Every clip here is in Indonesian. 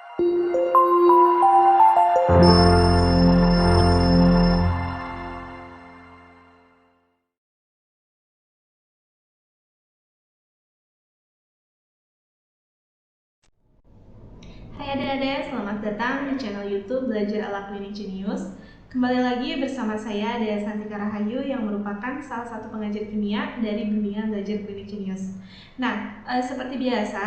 Hai adik-adik, selamat datang di channel YouTube Belajar ala Klinik Jenius. Kembali lagi bersama saya Dea Santika Rahayu yang merupakan salah satu pengajar kimia dari Bimbingan Belajar Klinik Jenius. Nah, seperti biasa,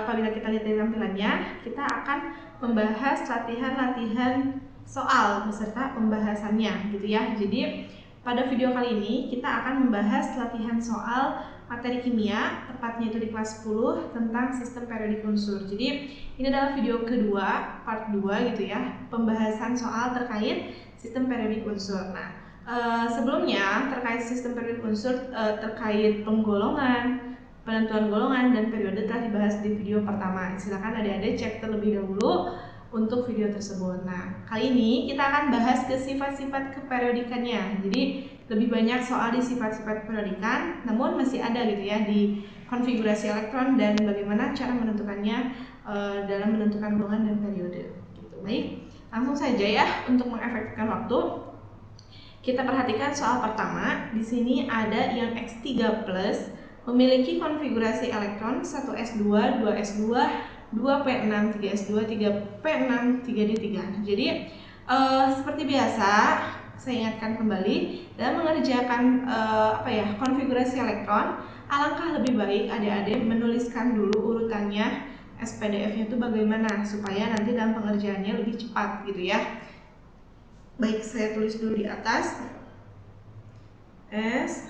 apabila kita lihat dari tampilannya, kita akan membahas latihan-latihan soal beserta pembahasannya, gitu ya. Jadi pada video kali ini kita akan membahas latihan soal materi kimia, tepatnya itu di kelas 10 tentang sistem periodik unsur. Jadi ini adalah video kedua, part 2 gitu ya, pembahasan soal terkait sistem periodik unsur. Nah, sebelumnya terkait sistem periodik unsur, terkait penggolongan, penentuan golongan, dan periode telah dibahas di video pertama. Silakan adik-adik cek terlebih dahulu untuk video tersebut. Nah, kali ini kita akan bahas ke sifat-sifat keperiodikannya. Jadi lebih banyak soal di sifat-sifat periodikan, namun masih ada gitu ya di konfigurasi elektron dan bagaimana cara menentukannya dalam menentukan golongan dan periode. Gitu. Baik, langsung saja ya untuk mengefektifkan waktu. Kita perhatikan soal pertama. Di sini ada yang X3+ memiliki konfigurasi elektron 1s2, 2s2, 2p6, 3s2, 3p6, 3d3. Jadi seperti biasa, saya ingatkan kembali dalam mengerjakan konfigurasi elektron, alangkah lebih baik adik-adik menuliskan dulu urutannya SPDF-nya itu bagaimana supaya nanti dalam pengerjaannya lebih cepat gitu ya. Baik, saya tulis dulu di atas S,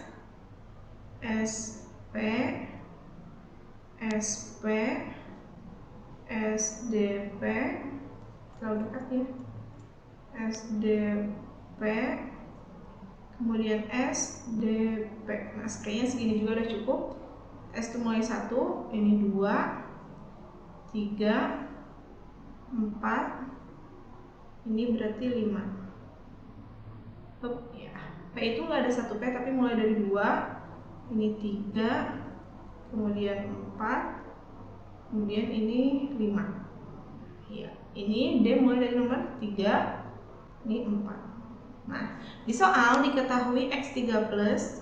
SP, SP, SDP, terlalu dekat ya, SDP, kemudian SDP. Nah, kayaknya segini juga udah cukup. S itu mulai 1, ini 2, 3, 4, ini berarti 5. Ya, P itu nggak ada 1 P tapi mulai dari 2, ini 3, kemudian 4, kemudian ini 5. Ya, ini D mulai dari nomor 3, ini 4. Nah, di soal diketahui X3+,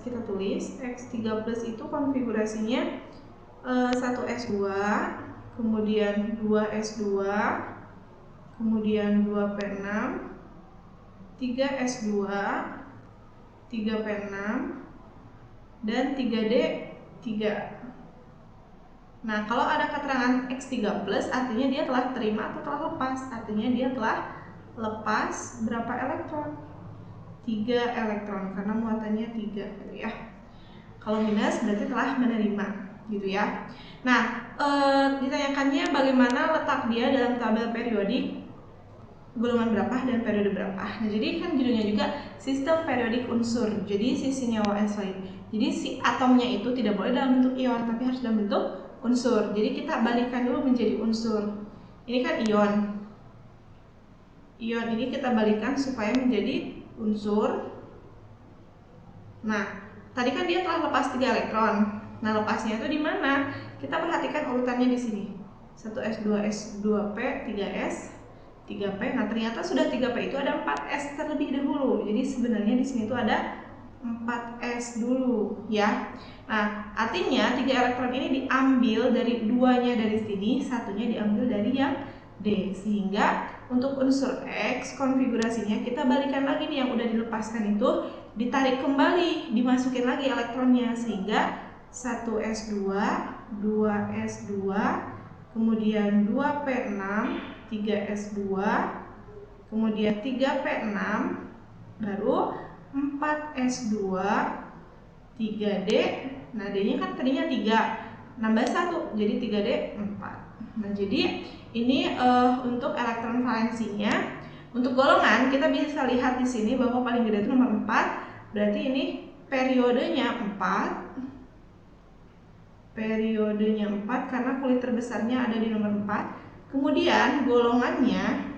kita tulis X3+ itu konfigurasinya 1s2, kemudian 2s2, kemudian 2p6, 3s2, 3p6, dan 3d3. Nah, kalau ada keterangan X3+, artinya dia telah terima atau telah lepas. Artinya dia telah lepas berapa elektron? 3 elektron, karena muatannya 3 gitu ya. Kalau minus berarti telah menerima gitu ya. Nah, ditanyakannya bagaimana letak dia dalam tabel periodik, golongan berapa dan periode berapa. Nah, jadi kan judulnya juga sistem periodik unsur. Jadi si senyawa lain. Jadi si atomnya itu tidak boleh dalam bentuk ion, tapi harus dalam bentuk unsur. Jadi kita balikan dulu menjadi unsur. Ini kan ion. Ion ini kita balikan supaya menjadi unsur. Nah, tadi kan dia telah lepas 3 elektron. Nah, lepasnya itu di mana? Kita perhatikan urutannya di sini. 1s, 2s, 2p, 3s, 3p. Nah, ternyata sudah 3p itu ada 4s terlebih dahulu. Jadi sebenarnya di sini itu ada 4s dulu ya. Nah, artinya 3 elektron ini diambil dari 2-nya dari sini, satunya diambil dari yang D. Sehingga untuk unsur X konfigurasinya kita balikan lagi nih, yang udah dilepaskan itu ditarik kembali, dimasukin lagi elektronnya, sehingga 1s2, 2s2, kemudian 2p6, 3s2, kemudian 3p6, baru 4s2, 3d. Nah, D-nya kan tadinya 3, nambah 1 jadi 3d 4. Nah, jadi ini untuk elektron valensinya. Untuk golongan kita bisa lihat di sini bahwa paling gede itu nomor 4. Berarti ini periodenya 4. Periodenya 4 karena kulit terbesarnya ada di nomor 4. Kemudian golongannya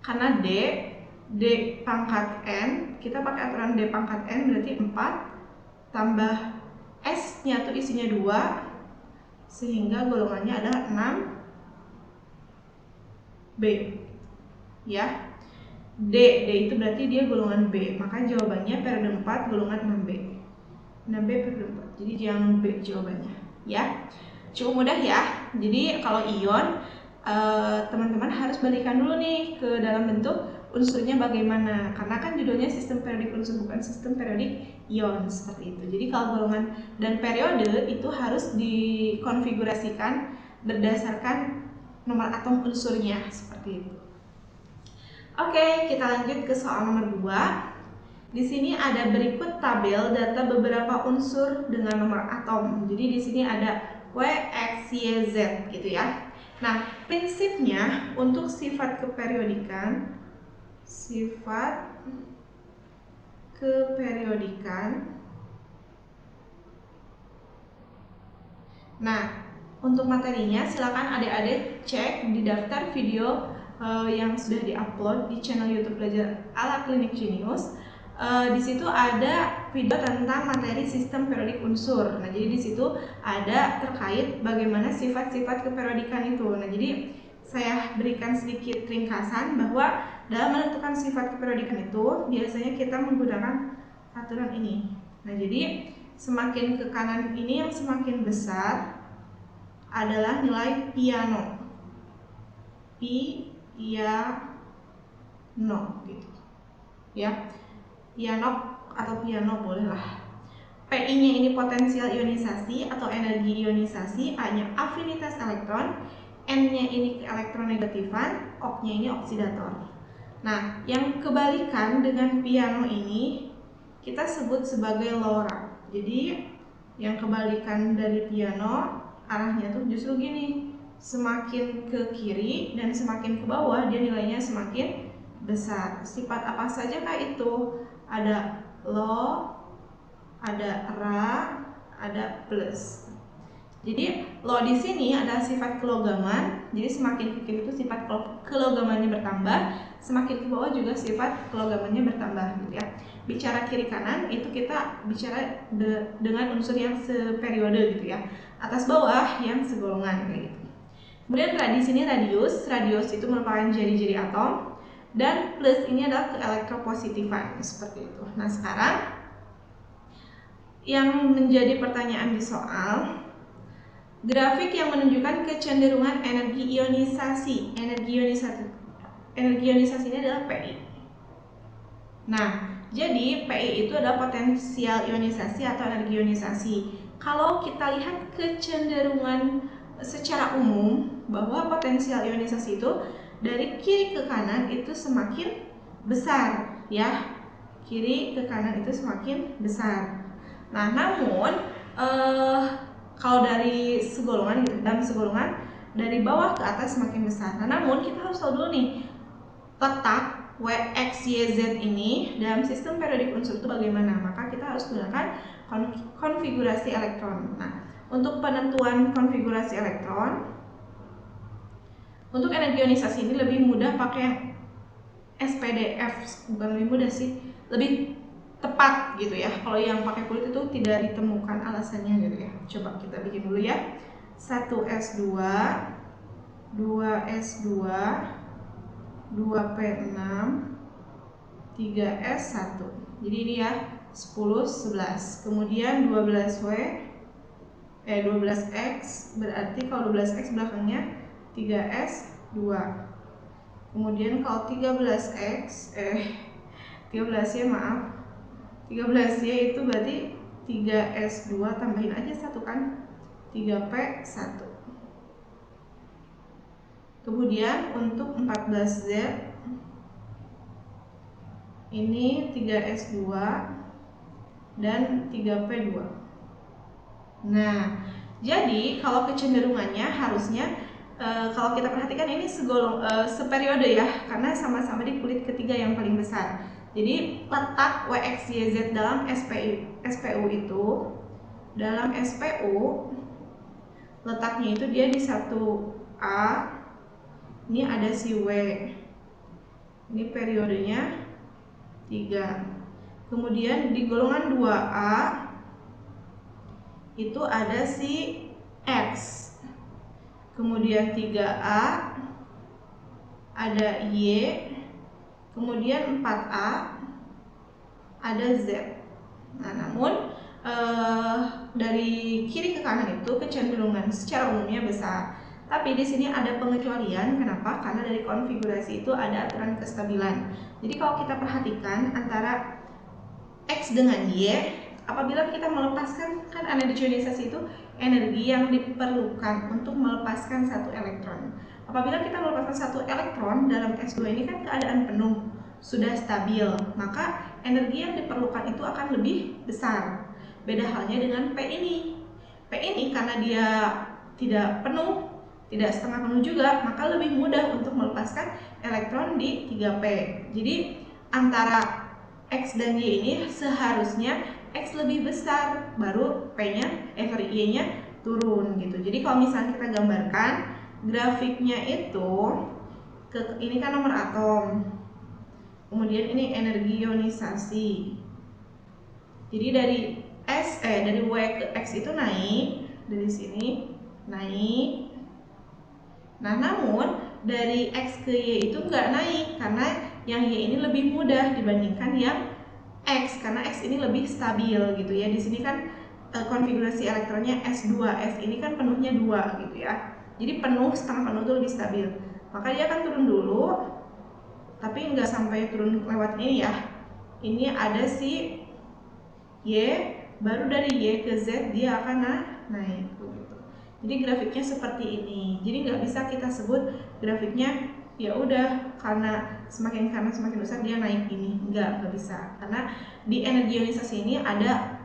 karena D pangkat N, kita pakai aturan D pangkat N berarti 4 tambah S nya tuh isinya 2, sehingga golongannya adalah 6 B. Ya. D itu berarti dia golongan B. Maka jawabannya periode 4 golongan 6B. 6B periode 4. Jadi yang B jawabannya, ya. Cukup mudah ya. Jadi kalau ion teman-teman harus balikan dulu nih ke dalam bentuk unsurnya bagaimana. Karena kan judulnya sistem periodik unsur, bukan sistem periodik ion, seperti itu. Jadi kalau golongan dan periode itu harus dikonfigurasikan berdasarkan nomor atom unsurnya, seperti itu. Oke, kita lanjut ke soal nomor 2. Di sini ada berikut tabel data beberapa unsur dengan nomor atom. Jadi di sini ada W, X, Y, Z gitu ya. Nah, prinsipnya untuk sifat keperiodikan, Nah, untuk materinya silakan adik-adik cek di daftar video yang sudah diupload di channel YouTube Belajar ala Klinik Genius. Di situ ada video tentang materi sistem periodik unsur. Nah, jadi di situ ada terkait bagaimana sifat-sifat keperiodikan itu. Nah, jadi saya berikan sedikit ringkasan bahwa dalam menentukan sifat keperiodikan itu biasanya kita menggunakan aturan ini. Nah, jadi semakin ke kanan ini yang semakin besar adalah nilai piano. Piano gitu. Ya. Piano atau piano bolehlah. PI-nya ini potensial ionisasi atau energi ionisasi, A-nya afinitas elektron, N-nya ini keelektronegatifan, O-nya ini oksidator. Nah, yang kebalikan dengan piano ini kita sebut sebagai LoRa. Jadi, yang kebalikan dari piano arahnya tuh justru gini, semakin ke kiri dan semakin ke bawah dia nilainya semakin besar. Sifat apa saja kah itu? Ada Lo, ada Ra, ada plus. Jadi Lo di sini ada sifat kelogaman. Jadi semakin ke kiri itu sifat kelogamannya bertambah, semakin ke bawah juga sifat kelogamannya bertambah gitu ya. Bicara kiri kanan itu kita bicara dengan unsur yang seperiode gitu ya. Atas bawah yang segolongan kayak gitu. Kemudian di sini radius itu merupakan jari-jari atom. Dan plus ini adalah keelektropositifan seperti itu. Nah, sekarang yang menjadi pertanyaan di soal, grafik yang menunjukkan kecenderungan energi ionisasi. Energi ionisasi ini adalah PI. Nah, jadi PI itu adalah potensial ionisasi atau energi ionisasi. Kalau kita lihat kecenderungan secara umum bahwa potensial ionisasi itu dari kiri ke kanan itu semakin besar ya, kiri ke kanan itu semakin besar. Nah, namun kalau dari segolongan gitu, dalam segolongan dari bawah ke atas semakin besar. Nah, namun kita harus tahu dulu nih letak W, X, Y, Z ini dalam sistem periodik unsur itu bagaimana. Maka kita harus gunakan konfigurasi elektron. Nah, untuk penentuan konfigurasi elektron, untuk energi ionisasi ini lebih mudah pakai SPDF, bukan lebih mudah sih, lebih tepat gitu ya. Kalau yang pakai kulit itu tidak ditemukan alasannya gitu ya. Coba kita bikin dulu ya. 1S2, 2S2, 2P6, 3S1. Jadi ini ya 10, 11. Kemudian 12X berarti kalau 12X belakangnya 3S2. Kemudian kalau 13Y 13Y itu berarti 3S2 tambahin aja 1 kan, 3P1. Kemudian untuk 14Z ini 3S2 dan 3P2. Nah, jadi kalau kecenderungannya harusnya kalau kita perhatikan ini seperiode ya, karena sama-sama di kulit ketiga yang paling besar. Jadi letak WXYZ dalam SPU itu, dalam SPU letaknya itu dia di 1A. Ini ada si W. Ini periodenya 3. Kemudian di golongan 2A itu ada si X. Kemudian 3A, ada Y, kemudian 4A, ada Z. Nah, namun dari kiri ke kanan itu kecenderungan secara umumnya besar. Tapi di sini ada pengecualian. Kenapa? Karena dari konfigurasi itu ada aturan kestabilan. Jadi kalau kita perhatikan antara X dengan Y, apabila kita melepaskan, kan energi ionisasi itu energi yang diperlukan untuk melepaskan satu elektron. Apabila kita melepaskan satu elektron dalam S2 ini kan keadaan penuh, sudah stabil, maka energi yang diperlukan itu akan lebih besar. Beda halnya dengan P ini. P ini karena dia tidak penuh, tidak setengah penuh juga, maka lebih mudah untuk melepaskan elektron di 3P. Jadi antara X dan Y ini seharusnya X lebih besar, baru Y-nya turun gitu. Jadi kalau misalnya kita gambarkan grafiknya itu, ini kan nomor atom, kemudian ini energi ionisasi. Jadi dari dari Y ke X itu naik, dari sini naik. Nah, namun dari X ke Y itu nggak naik karena yang Y ini lebih mudah dibandingkan yang X, karena X ini lebih stabil gitu ya. Di sini kan konfigurasi elektronnya S2, S ini kan penuhnya 2 gitu ya. Jadi penuh, setengah penuh itu lebih stabil. Maka dia akan turun dulu, tapi nggak sampai turun lewat ini ya. Ini ada si Y, baru dari Y ke Z dia akan naik gitu. Jadi grafiknya seperti ini. Jadi nggak bisa kita sebut grafiknya ya udah karena semakin besar dia naik ini. Nggak bisa. Karena di energi ionisasi ini ada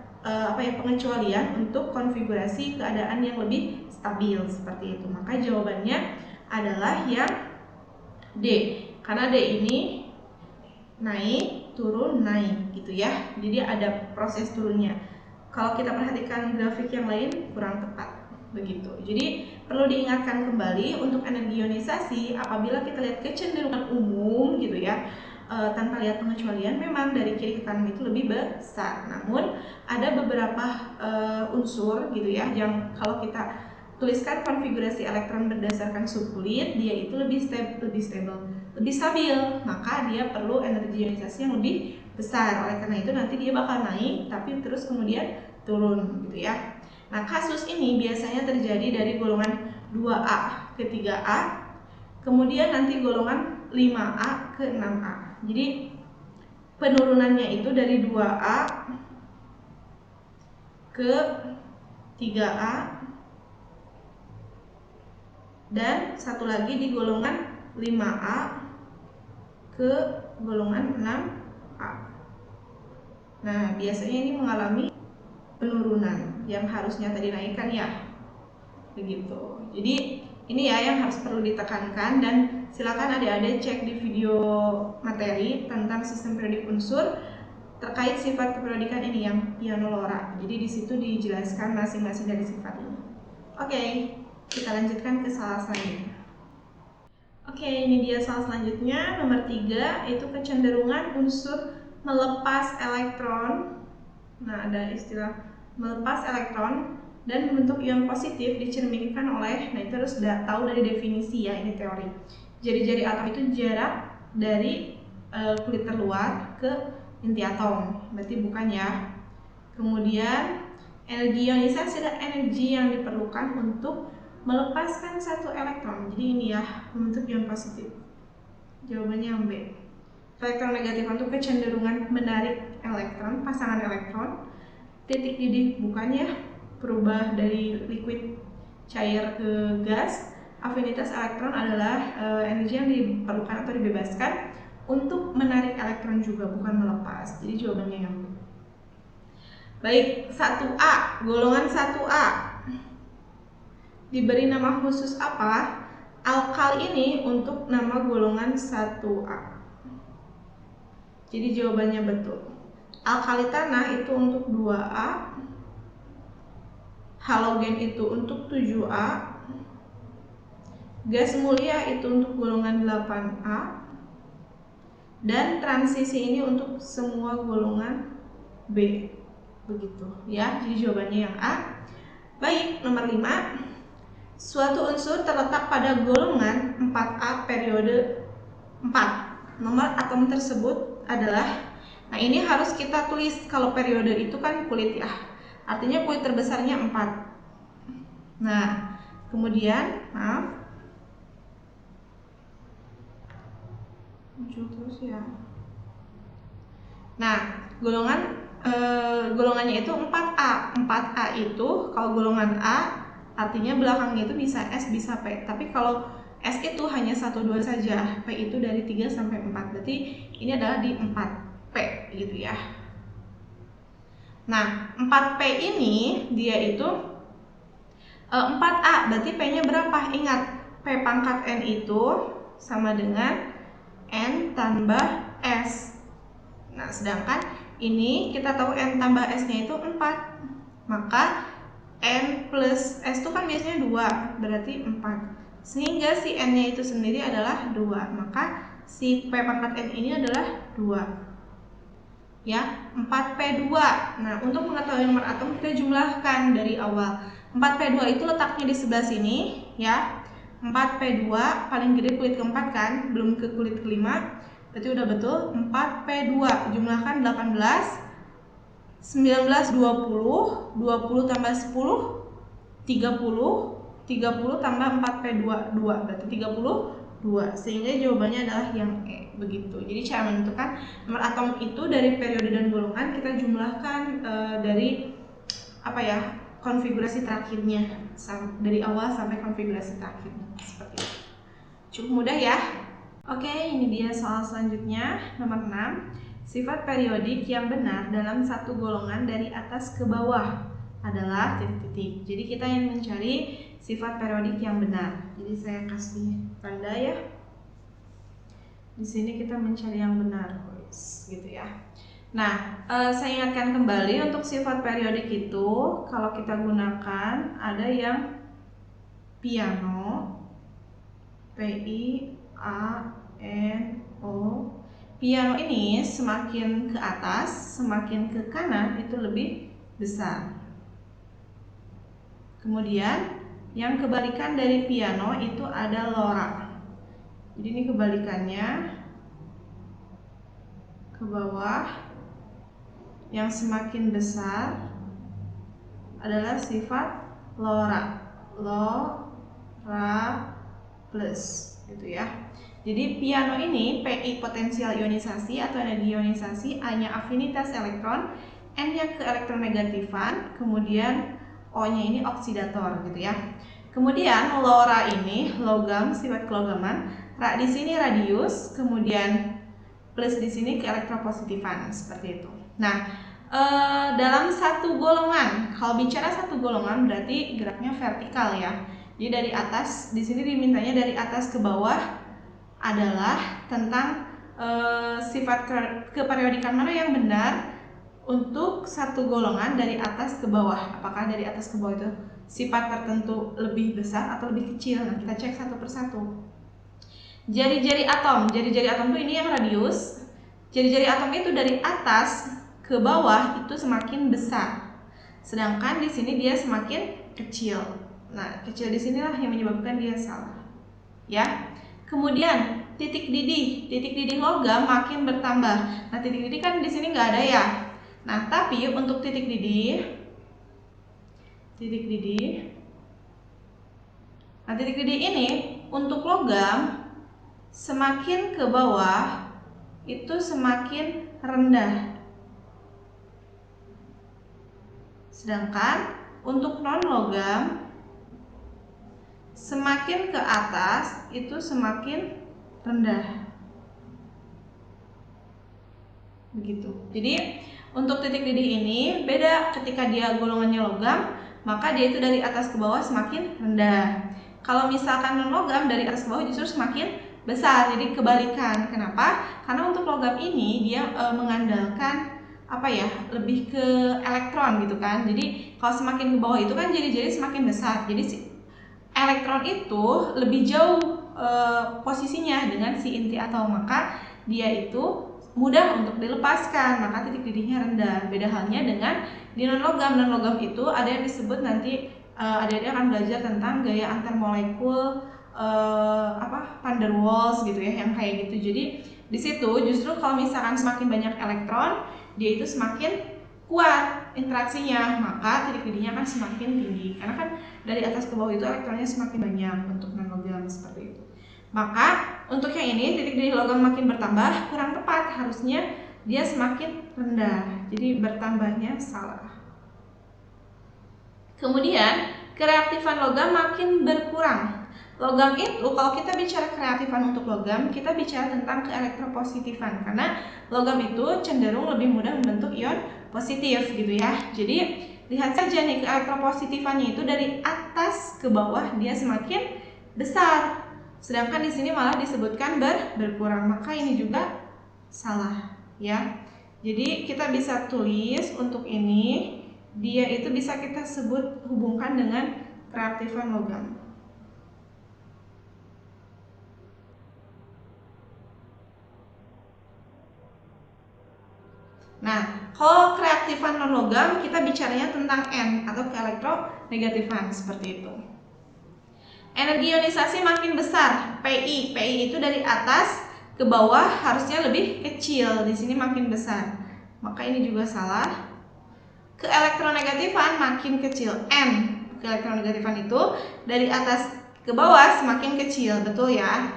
pengecualian untuk konfigurasi keadaan yang lebih stabil seperti itu. Maka jawabannya adalah yang D. Karena D ini naik, turun, naik gitu ya. Jadi ada proses turunnya. Kalau kita perhatikan grafik yang lain kurang tepat begitu. Jadi perlu diingatkan kembali untuk energi ionisasi apabila kita lihat kecenderungan umum gitu ya, tanpa lihat pengecualian memang dari kiri ke kanan itu lebih besar. Namun ada beberapa unsur gitu ya yang kalau kita tuliskan konfigurasi elektron berdasarkan subkulit, dia itu lebih stabil, maka dia perlu energi ionisasi yang lebih besar. Oleh karena itu nanti dia bakal naik tapi terus kemudian turun gitu ya. Nah, kasus ini biasanya terjadi dari golongan 2A ke 3A, kemudian nanti golongan 5A ke 6A. Jadi penurunannya itu dari 2A ke 3A, dan satu lagi di golongan 5A ke golongan 6A. Nah, biasanya ini mengalami penurunan yang harusnya tadi naikkan ya. Begitu. Jadi ini ya yang harus perlu ditekankan, dan silakan adik-adik cek di video materi tentang sistem periodik unsur terkait sifat keperiodikan ini yang pianolora. Jadi di situ dijelaskan masing-masing dari sifat ini. Oke, kita lanjutkan ke soal selanjutnya. Oke, ini dia soal selanjutnya, nomor 3, itu kecenderungan unsur melepas elektron. Nah, ada istilah melepas elektron dan membentuk ion positif dicerminkan oleh, nah itu harus tahu dari definisi ya, ini teori. Jari-jari atom itu jarak dari kulit terluar ke inti atom, berarti bukan ya. Kemudian energi ionisasi adalah energi yang diperlukan untuk melepaskan satu elektron. Jadi ini ya, membentuk ion positif. Jawabannya yang B. Elektronegatifan itu kecenderungan menarik elektron, pasangan elektron. Titik didih bukan ya, berubah dari liquid cair ke gas. Afinitas elektron adalah energi yang diperlukan atau dibebaskan untuk menarik elektron juga, bukan melepas. Jadi jawabannya yang B. Baik, 1A, golongan 1A diberi nama khusus apa? Alkal ini untuk nama golongan 1A. Jadi jawabannya betul. Alkali tanah itu untuk 2A, halogen itu untuk 7A, gas mulia itu untuk golongan 8A, dan transisi ini untuk semua golongan B. Begitu ya, jadi jawabannya yang A. Baik, nomor 5. Suatu unsur terletak pada golongan 4A periode 4. Nomor atom tersebut adalah, nah ini harus kita tulis, kalau periode itu kan kulit ya, artinya kulit terbesarnya 4. Nah kemudian, muncul terus ya. Nah golongannya itu 4A. 4A itu kalau golongan A artinya belakangnya itu bisa S bisa P, tapi kalau S itu hanya 1, 2 saja, P itu dari 3 sampai 4, berarti ini adalah di 4P gitu ya. Nah 4P ini dia itu 4A, berarti P-nya berapa? Ingat, P pangkat N itu sama dengan N tambah S. Nah sedangkan ini kita tahu N tambah S-nya itu 4, maka N plus S itu kan biasanya 2, berarti 4. Sehingga si N-nya itu sendiri adalah 2, maka si P pangkat N ini adalah 2. Ya, 4P2. Nah, untuk mengetahui nomor atom kita jumlahkan dari awal. 4P2 itu letaknya di sebelah sini, ya. 4P2 paling gede kulit keempat kan, belum ke kulit kelima. Berarti udah betul. 4P2 jumlahkan 18, 19, 20, 20 tambah 10, 30, 30 tambah 4P2, 2, berarti 32. Sehingga jawabannya adalah yang E, begitu. Jadi cara menentukan nomor atom itu dari periode dan golongan kita jumlahkan dari konfigurasi terakhirnya, dari awal sampai konfigurasi terakhirnya, seperti itu. Cukup mudah ya. Oke, ini dia soal selanjutnya, nomor 6. Sifat periodik yang benar dalam satu golongan dari atas ke bawah adalah titik-titik. Jadi kita yang mencari sifat periodik yang benar. Jadi saya kasih tanda ya. Di sini kita mencari yang benar, gitu ya. Nah, saya ingatkan kembali untuk sifat periodik itu kalau kita gunakan ada yang piano, P-I-A-N-O. Piano ini semakin ke atas, semakin ke kanan itu lebih besar. Kemudian yang kebalikan dari piano itu ada lora. Jadi ini kebalikannya, ke bawah yang semakin besar adalah sifat lora. Lora plus gitu ya. Jadi piano ini Pi potensial ionisasi atau energi ionisasi, A-nya afinitas elektron, N-nya keelektronegatifan, kemudian O-nya ini oksidator gitu ya. Kemudian lora ini logam, sifat kelogaman, Ra di sini radius, kemudian plus di sini keelektropositifan, seperti itu. Nah, dalam satu golongan, kalau bicara satu golongan berarti geraknya vertikal ya. Jadi dari atas, di sini dimintanya dari atas ke bawah adalah tentang sifat keperiodikan mana yang benar untuk satu golongan dari atas ke bawah. Apakah dari atas ke bawah itu sifat tertentu lebih besar atau lebih kecil? Nah, kita cek satu persatu. Jari-jari atom itu ini yang radius. Jari-jari atom itu dari atas ke bawah itu semakin besar. Sedangkan di sini dia semakin kecil. Nah, kecil di sinilah yang menyebabkan dia salah. Ya. Kemudian titik didih logam makin bertambah. Nah, titik didih kan di sini nggak ada ya. Nah, tapi untuk titik didih, nah titik didih ini untuk logam semakin ke bawah itu semakin rendah. Sedangkan untuk non logam semakin ke atas itu semakin rendah. Begitu. Jadi untuk titik didih ini beda, ketika dia golongannya logam, maka dia itu dari atas ke bawah semakin rendah. Kalau misalkan non logam dari atas ke bawah justru semakin besar, jadi kebalikan. Kenapa? Karena untuk logam ini dia mengandalkan lebih ke elektron gitu kan. Jadi kalau semakin ke bawah itu kan jari-jari semakin besar. Jadi elektron itu lebih jauh posisinya dengan si inti atom, maka dia itu mudah untuk dilepaskan, maka titik didihnya rendah. Beda halnya dengan di non logam. Non logam itu ada yang disebut nanti adik-adik akan belajar tentang gaya antar molekul van der Waals gitu ya, yang kayak gitu. Jadi di situ justru kalau misalkan semakin banyak elektron, dia itu semakin kuat interaksinya, maka titik didihnya akan semakin tinggi. Karena kan dari atas ke bawah itu elektronnya semakin banyak untuk non-logam seperti itu. Maka untuk yang ini titik didih logam makin bertambah kurang tepat, harusnya dia semakin rendah. Jadi bertambahnya salah. Kemudian kereaktifan logam makin berkurang. Logam itu, kalau kita bicara kereaktifan untuk logam, kita bicara tentang keelektropositifan, karena logam itu cenderung lebih mudah membentuk ion positif gitu ya. Jadi lihat saja nih, keelektropositifannya itu dari atas ke bawah dia semakin besar, sedangkan di sini malah disebutkan berkurang, maka ini juga salah ya. Jadi kita bisa tulis untuk ini, dia itu bisa kita sebut hubungkan dengan kereaktifan logam. Nah, kalau kereaktifan non-logam kita bicaranya tentang N atau keelektronegatifan seperti itu. Energi ionisasi makin besar, PI. PI itu dari atas ke bawah harusnya lebih kecil, di sini makin besar. Maka ini juga salah. Keelektronegatifan makin kecil, N. Keelektronegatifan itu dari atas ke bawah semakin kecil, betul ya?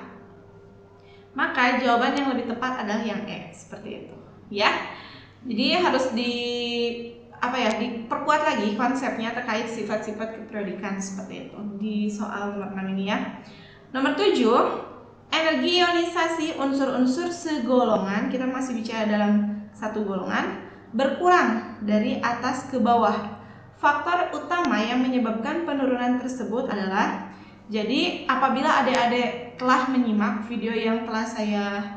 Maka jawaban yang lebih tepat adalah yang E, seperti itu, ya. Jadi harus diperkuat lagi konsepnya terkait sifat-sifat keperiodikan seperti itu di soal nomor 6 ini ya. Nomor 7, energi ionisasi unsur-unsur segolongan, kita masih bicara dalam satu golongan, berkurang dari atas ke bawah. Faktor utama yang menyebabkan penurunan tersebut adalah, jadi apabila adik-adik telah menyimak video yang telah saya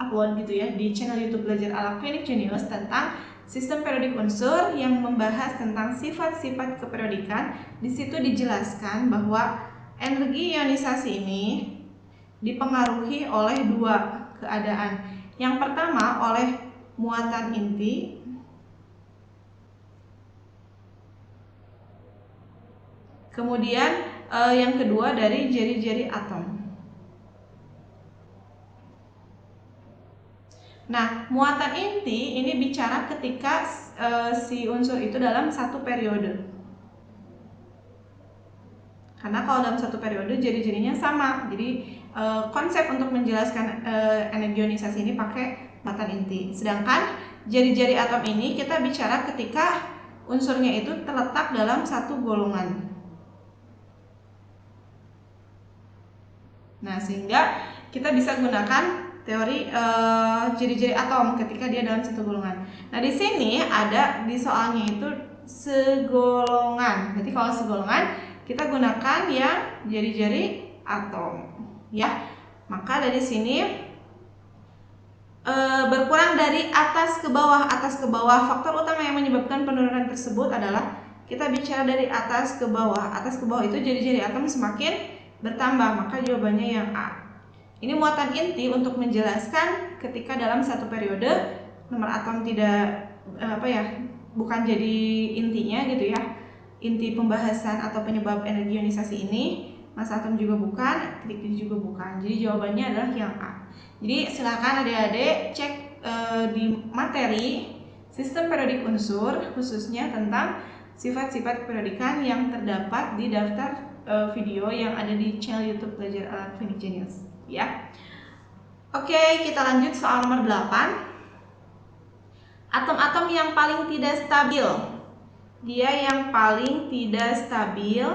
upload gitu ya di channel YouTube Belajar ala Klinik Jenius tentang sistem periodik unsur yang membahas tentang sifat-sifat keperiodikan, di situ dijelaskan bahwa energi ionisasi ini dipengaruhi oleh dua keadaan. Yang pertama oleh muatan inti, kemudian yang kedua dari jari-jari atom. Nah, muatan inti ini bicara ketika si unsur itu dalam satu periode. Karena kalau dalam satu periode jari-jarinya sama. Jadi konsep untuk menjelaskan energi ionisasi ini pakai muatan inti. Sedangkan jari-jari atom ini kita bicara ketika unsurnya itu terletak dalam satu golongan. Nah, sehingga kita bisa gunakan teori jari-jari atom ketika dia dalam satu golongan. Nah, di sini ada di soalnya itu segolongan. Jadi kalau segolongan kita gunakan yang jari-jari atom, ya. Maka dari sini berkurang dari atas ke bawah. Atas ke bawah, faktor utama yang menyebabkan penurunan tersebut adalah kita bicara dari atas ke bawah. Atas ke bawah itu jari-jari atom semakin bertambah, maka jawabannya yang A. Ini muatan inti untuk menjelaskan ketika dalam satu periode nomor atom tidak bukan jadi intinya gitu ya. Inti pembahasan atau penyebab energi ionisasi ini, massa atom juga bukan, titik didih juga bukan. Jadi jawabannya adalah yang A. Jadi silakan adik-adik cek di materi sistem periodik unsur khususnya tentang sifat-sifat keperiodikan yang terdapat di daftar video yang ada di channel YouTube Belajar ala Klinik Jenius. Ya. Oke, kita lanjut soal nomor 8. Atom-atom yang paling tidak stabil. Dia yang paling tidak stabil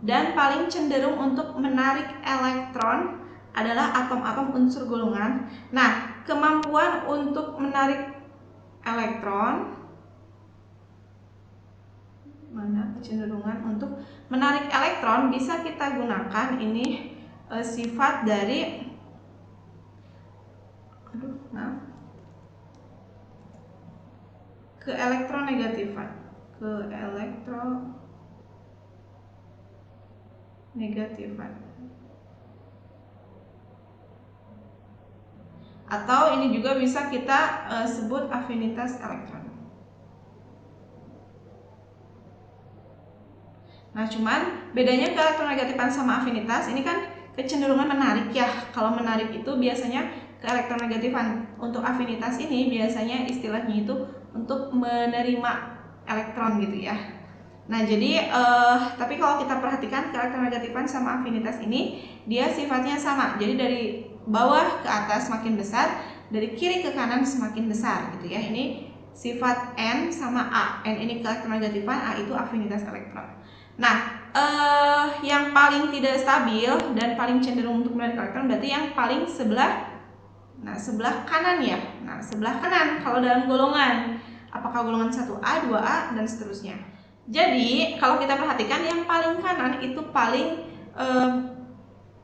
dan paling cenderung untuk menarik elektron adalah atom-atom unsur golongan. Nah, kemampuan untuk menarik elektron, kecenderungan untuk menarik elektron bisa kita gunakan ini sifat dari keelektronegatifan. Atau ini juga bisa kita sebut afinitas elektron. Nah, cuman bedanya keelektronegatifan sama afinitas, ini kan kecenderungan menarik ya. Kalau menarik itu biasanya keelektronegatifan. Untuk afinitas ini biasanya istilahnya itu untuk menerima elektron gitu ya. Nah, jadi tapi kalau kita perhatikan keelektronegatifan sama afinitas ini dia sifatnya sama. Jadi dari bawah ke atas semakin besar, dari kiri ke kanan semakin besar gitu ya. Ini sifat N sama A. N ini keelektronegatifan, A itu afinitas elektron. Nah, yang paling tidak stabil dan paling cenderung untuk menarik elektron berarti yang paling sebelah kanan ya. Nah, sebelah kanan kalau dalam golongan, apakah golongan 1A, 2A dan seterusnya. Jadi, kalau kita perhatikan yang paling kanan itu paling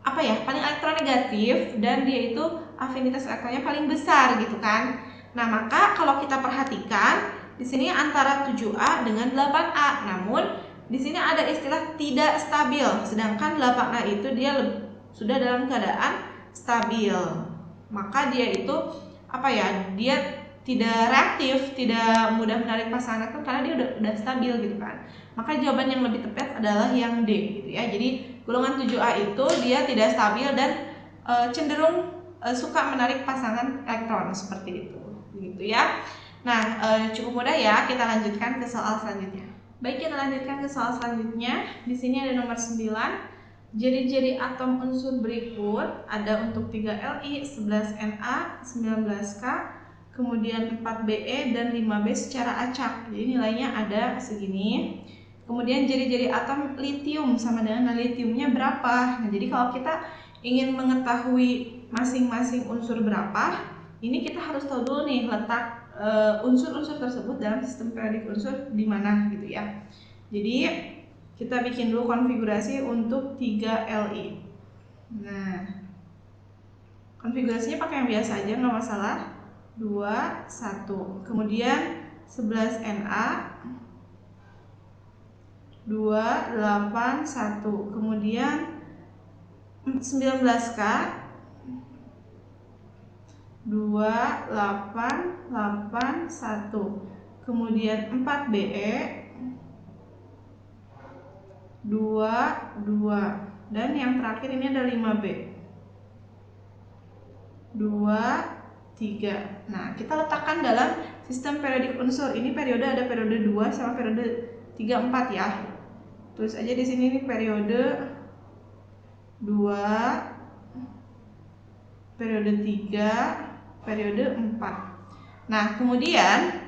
paling elektronegatif dan dia itu afinitas elektronnya paling besar gitu kan. Nah, maka kalau kita perhatikan di sini antara 7A dengan 8A. Namun di sini ada istilah tidak stabil, sedangkan 8A itu dia sudah dalam keadaan stabil. Maka dia itu dia tidak reaktif, tidak mudah menarik pasangan elektron karena dia udah stabil gitu kan. Maka jawaban yang lebih tepat adalah yang D gitu ya. Jadi golongan 7A itu dia tidak stabil dan cenderung suka menarik pasangan elektron seperti itu gitu ya. Nah, cukup mudah ya. Kita lanjutkan ke soal selanjutnya. Baik, kita lanjutkan ke soal selanjutnya. Di sini ada nomor 9. Jari-jari atom unsur berikut ada untuk 3Li, 11Na, 19K, kemudian 4Be dan 5B secara acak. Jadi nilainya ada segini. Kemudian jari-jari atom litium sama dengan litiumnya berapa. Nah, jadi kalau kita ingin mengetahui masing-masing unsur berapa, ini kita harus tahu dulu nih letak unsur-unsur tersebut dalam sistem periodik unsur di mana gitu ya. Jadi kita bikin dulu konfigurasi untuk 3Li. Nah, konfigurasinya pakai yang biasa aja, nggak masalah. 2, 1. Kemudian 11Na, 2, 8, 1. Kemudian 19K, 2, 8, 8, 1. Kemudian 4Be, 2, 2. Dan yang terakhir ini ada 5B, 2, 3. Nah, kita letakkan dalam sistem periodik unsur. Ini periode ada periode 2 sama periode 3, 4 ya. Tulis aja di sini nih periode 2, periode 3, periode 4. Nah, kemudian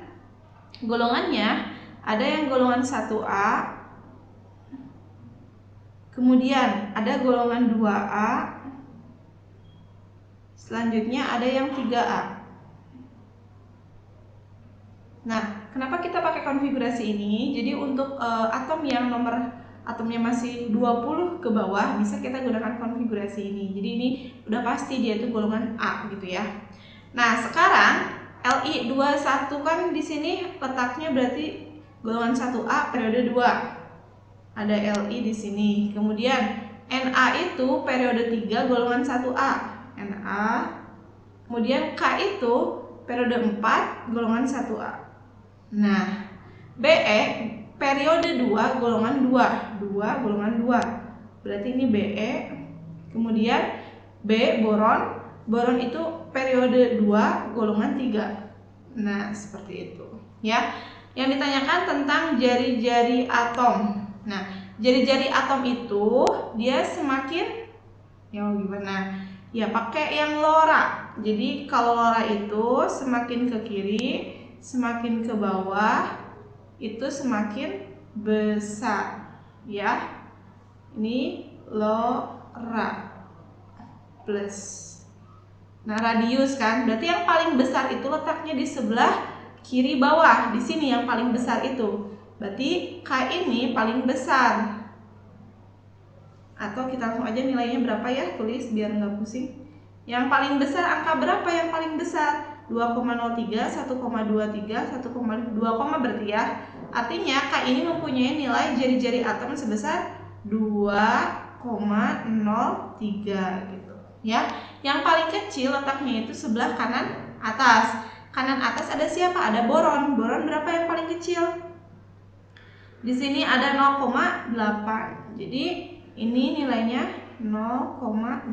golongannya ada yang golongan 1A, kemudian ada golongan 2A, selanjutnya ada yang 3A. Nah, kenapa kita pakai konfigurasi ini? Jadi untuk atom yang nomor atomnya masih 20 ke bawah bisa kita gunakan konfigurasi ini. Jadi ini udah pasti dia itu golongan A gitu ya. Nah, sekarang Li21 kan di sini letaknya berarti golongan 1A periode 2. Ada Li di sini. Kemudian Na itu periode 3 golongan 1A. Na. Kemudian K itu periode 4 golongan 1A. Nah, Be periode 2 golongan 2. 2 golongan 2. Berarti ini Be. Kemudian B boron. Boron itu periode 2 golongan 3. Nah, seperti itu ya. Yang ditanyakan tentang jari-jari atom. Nah, jari-jari atom itu dia semakin gimana? Ya, pakai yang lora. Jadi kalau lora itu semakin ke kiri, semakin ke bawah itu semakin besar ya. Ini lora plus. Nah, radius kan, berarti yang paling besar itu letaknya di sebelah kiri bawah. Di sini yang paling besar itu. Berarti K ini paling besar. Atau kita langsung aja nilainya berapa ya, tulis biar nggak pusing. Yang paling besar angka berapa yang paling besar? 2,03, 1,23, 1,2, berarti ya. Artinya K ini mempunyai nilai jari-jari atom sebesar 2,03 gitu. Ya, yang paling kecil letaknya itu sebelah kanan atas. Kanan atas ada siapa? Ada boron. Boron berapa yang paling kecil? Di sini ada 0,8. Jadi ini nilainya 0,8.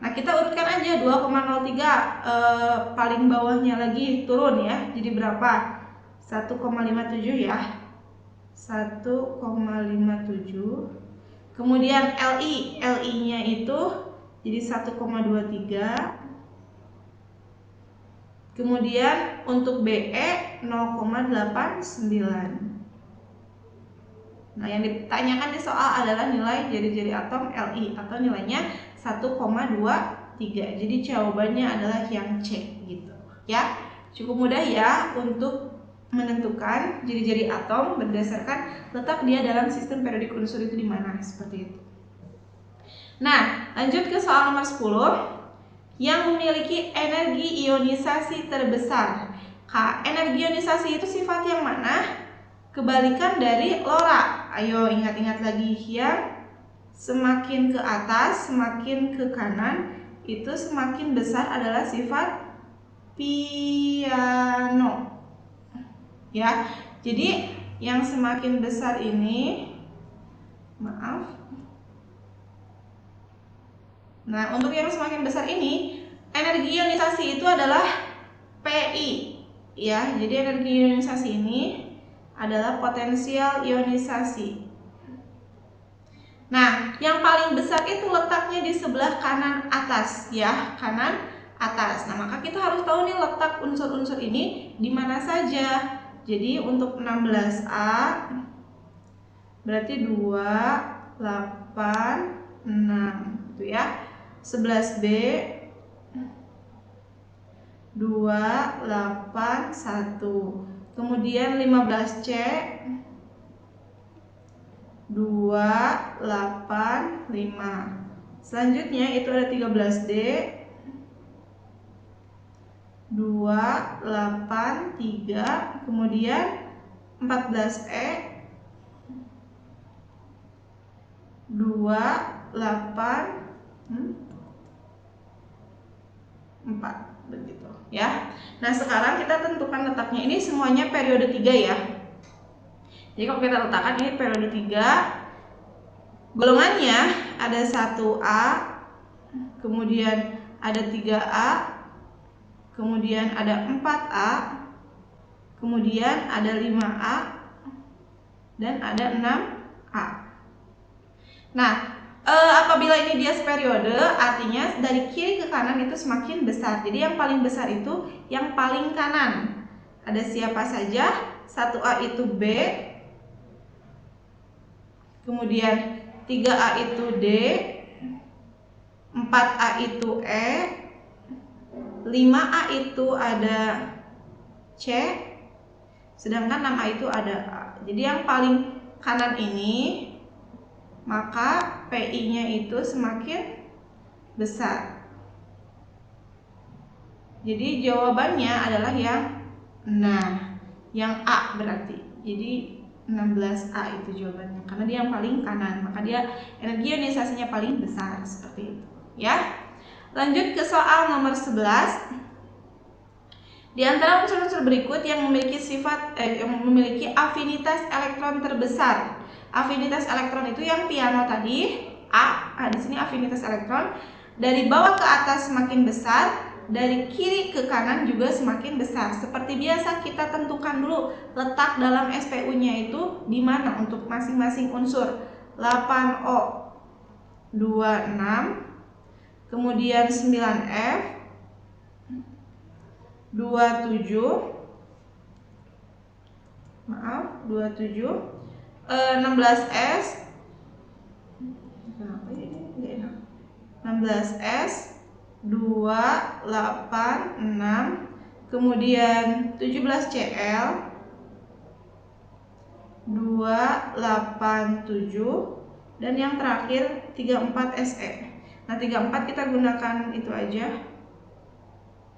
Nah, kita urutkan aja 2,03 paling bawahnya lagi turun ya. Jadi berapa? 1,57 ya. 1,57. Kemudian LI-nya itu jadi 1,23. Kemudian untuk BE 0,89. Nah, yang ditanyakan di soal adalah nilai jari-jari atom Li atau nilainya 1,23. Jadi jawabannya adalah yang C gitu. Ya, cukup mudah ya untuk menentukan jari-jari atom berdasarkan letak dia dalam sistem periodik unsur itu di mana, seperti itu. Nah, lanjut ke soal nomor 10 yang memiliki energi ionisasi terbesar. Energi ionisasi itu sifat yang mana? Kebalikan dari LoRa. Ayo ingat-ingat lagi, yang semakin ke atas, semakin ke kanan, itu semakin besar adalah sifat piano. Ya, jadi yang semakin besar ini, maaf. Nah, untuk yang semakin besar ini, energi ionisasi itu adalah PI. Ya, jadi energi ionisasi ini adalah potensial ionisasi. Nah, yang paling besar itu letaknya di sebelah kanan atas ya, kanan atas. Nah, maka kita harus tahu nih letak unsur-unsur ini di mana saja. Jadi untuk 16A berarti 2, 8, 6 gitu ya. 11B 2, 8, 1. Kemudian 15C 2, 8, 5. Selanjutnya itu ada 13D 2, 8, 3. Kemudian 14E 2, 8, 4 begitu ya. Nah, sekarang kita tentukan letaknya. Ini semuanya periode 3 ya. Jadi kalau kita letakkan ini periode 3, golongannya ada 1A, kemudian ada 3A, kemudian ada 4A, kemudian ada 5A, dan ada 6A. Nah, apabila ini dia periode, artinya dari kiri ke kanan itu semakin besar. Jadi yang paling besar itu yang paling kanan. Ada siapa saja? 1A itu B, kemudian 3A itu D, 4A itu E, 5A itu ada C, sedangkan 6A itu ada A. Jadi yang paling kanan ini, maka PI-nya itu semakin besar. Jadi jawabannya adalah yang A berarti. Jadi 16A itu jawabannya, karena dia yang paling kanan, maka dia energi ionisasinya paling besar, seperti itu ya. Lanjut ke soal nomor 11. Di antara unsur-unsur berikut yang memiliki memiliki afinitas elektron terbesar. Afinitas elektron itu yang piano tadi, A. Nah, di sini afinitas elektron dari bawah ke atas semakin besar, dari kiri ke kanan juga semakin besar. Seperti biasa kita tentukan dulu letak dalam SPU-nya itu di mana untuk masing-masing unsur. 8O 26, kemudian 9F 27, 16S, kenapa ya ini enggak enak, 16S 2, 8, 6, kemudian 17CL 2, 8, 7, dan yang terakhir 34SE. Nah, 34 kita gunakan itu aja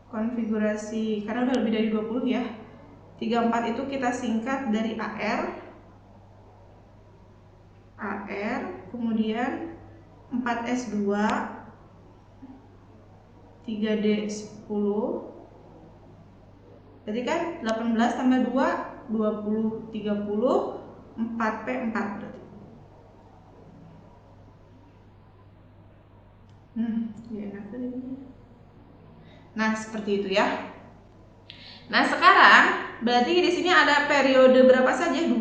konfigurasi, karena udah lebih dari 20 ya. 34 itu kita singkat dari AR, kemudian 4S2, 3D10, berarti kan 18 tambah 2, 20, 30, 4P4 berarti. Nah, seperti itu ya. Nah, sekarang berarti di sini ada periode berapa saja? 2,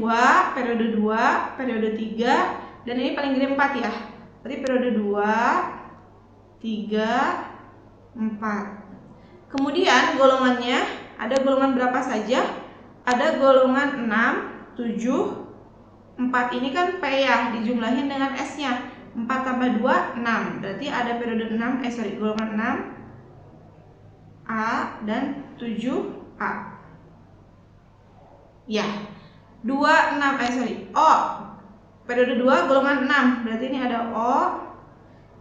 periode 2, periode 3, dan ini paling gede 4 ya. Berarti periode 2, 3, 4. Kemudian golongannya ada golongan berapa saja? Ada golongan 6, 7, 4 ini kan P ya, dijumlahin dengan S-nya. 4 tambah 2, 6. Berarti ada periode 6, golongan 6 A dan 7A. Ya. 2, 6, O. Periode 2 golongan 6. Berarti ini ada O.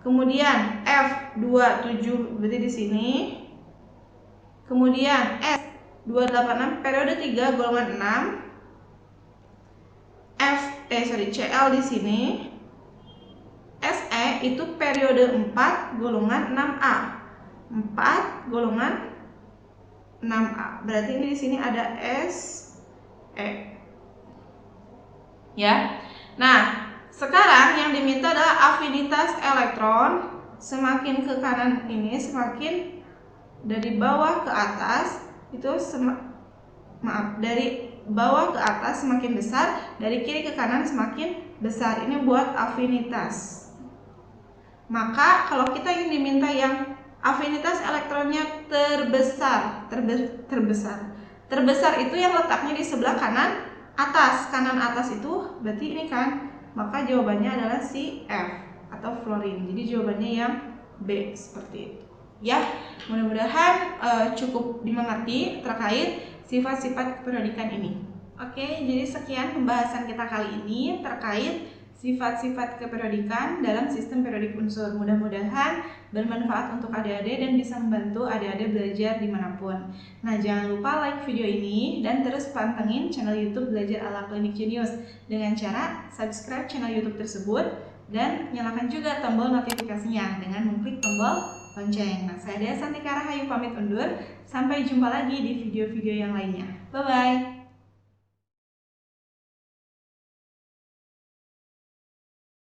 Kemudian F 27 berarti di sini. Kemudian S 286 periode 3 golongan 6. CL di sini. SE itu periode 4 golongan 6A. 4 golongan 6A. Berarti ini di sini ada SE. Ya. Nah, sekarang yang diminta adalah afinitas elektron. Semakin ke kanan ini, semakin dari bawah ke atas itu dari bawah ke atas semakin besar, dari kiri ke kanan semakin besar. Ini buat afinitas. Maka kalau kita ingin diminta yang afinitas elektronnya terbesar, terbesar itu yang letaknya di sebelah kanan atas. Kanan atas itu berarti ini kan. Maka jawabannya adalah si F atau fluorine. Jadi jawabannya yang B seperti itu. Ya, mudah-mudahan cukup dimengerti terkait sifat-sifat keperiodikan ini. Oke, jadi sekian pembahasan kita kali ini terkait sifat-sifat keperiodikan dalam sistem periodik unsur. Mudah-mudahan bermanfaat untuk adik-adik dan bisa membantu adik-adik belajar dimanapun. Nah, jangan lupa like video ini dan terus pantengin channel YouTube Belajar ala Klinik Jenius dengan cara subscribe channel YouTube tersebut dan nyalakan juga tombol notifikasinya dengan mengklik tombol lonceng. Nah, saya Dea Santika Rahayu pamit undur. Sampai jumpa lagi di video-video yang lainnya. Bye-bye.